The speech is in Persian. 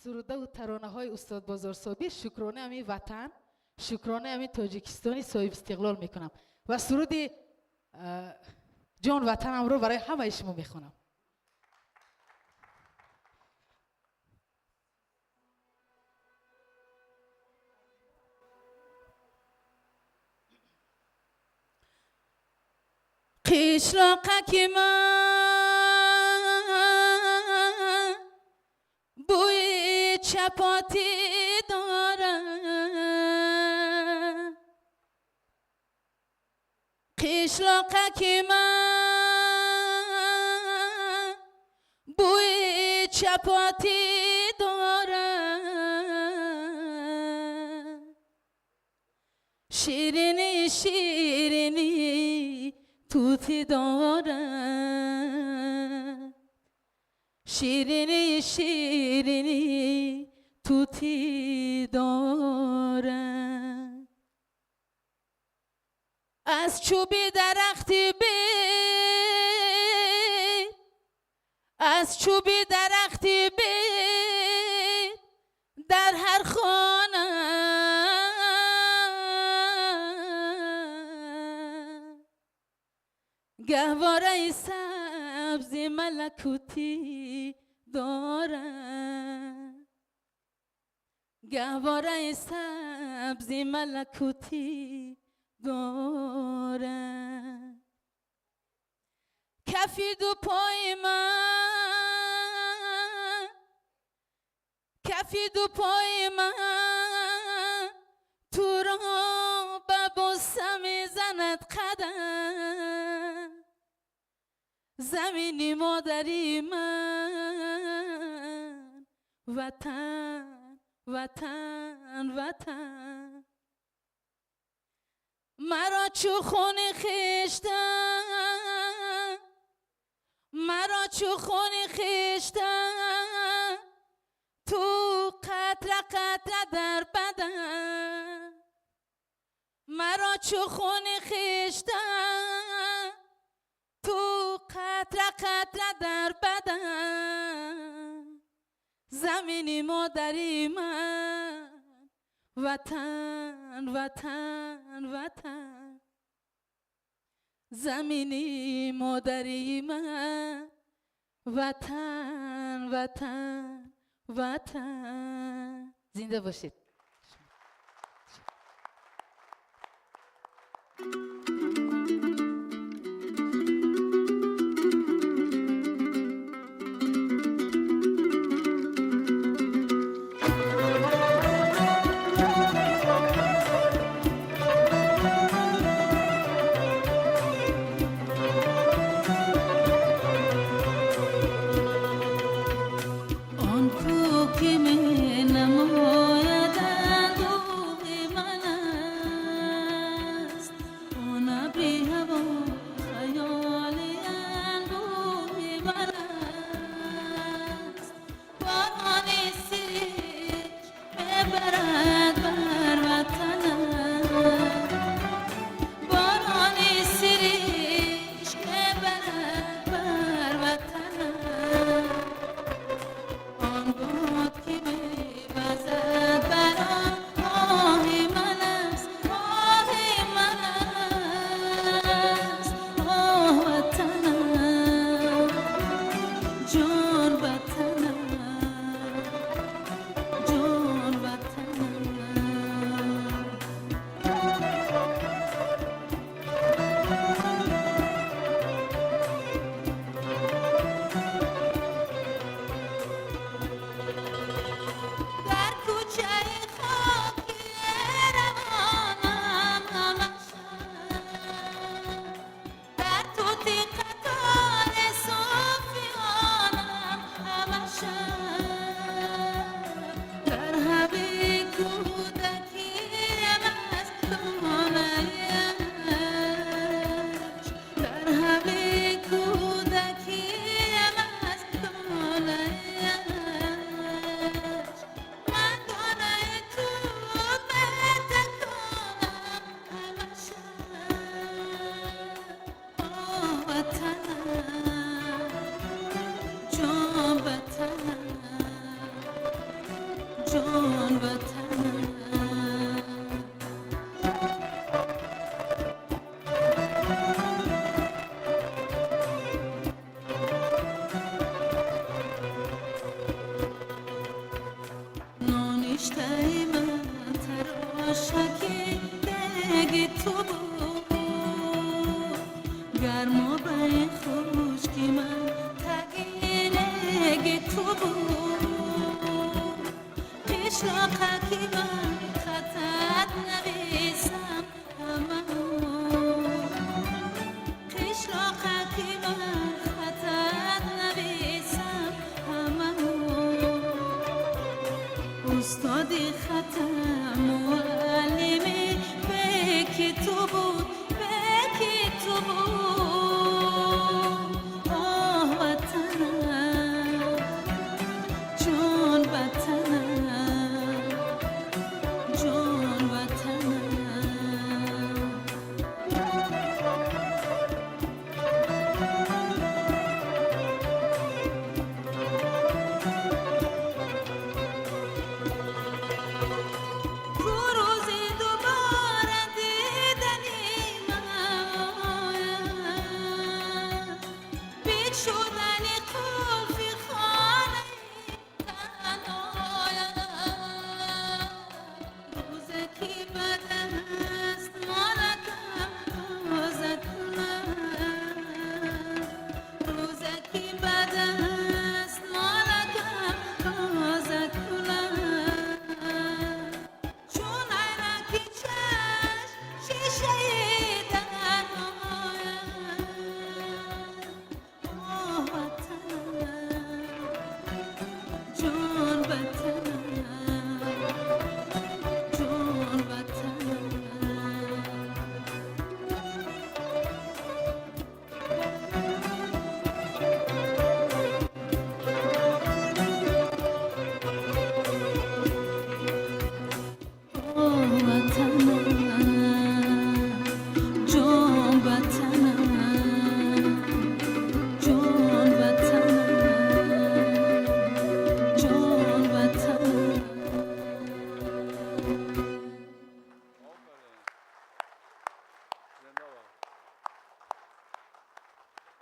سروده و ترانه های استاد بازارسابی شکرانه امی وطن، شکرانه امی تاجیکستانی صاحب استقلال میکنم و سرود جان وطنم رو برای همه شما میخونم. قشلاقک من بوی چپاتی داره، قشلاقک من بوی چپاتی داره، شیرینی شیرینی توتی داره، شیرینی شیرینی توتی داره. از چوبی درختی بید، از چوبی درختی بید در هر خانه، گهواره سبزی ملکوتی داره، گهواره سبزی ملکوتی داره. کفی دو پای من، کفی دو پای من تو را به بوسه میزند قدم، زمینی مادری من، وطن وطن وطن. مرا چو خون خیشتن، مرا چو خون خیشتن تو قطره قطره در بدن، مرا چو خون خیشتن تو قطره قطره در بدن، زمینی مادری من، وطن وطن وطن. زمینی مادری من، وطن وطن وطن. زنده باشید. جان وطن نانشتای من تراشکی دگی تو بود گرما بای خوشکی من تگینگی تو بود قشلاقکی من خطت نویسم همه قشلاقکی من خطت نویسم همه استادی خطم معلمی به کی تو بود به کی تو بود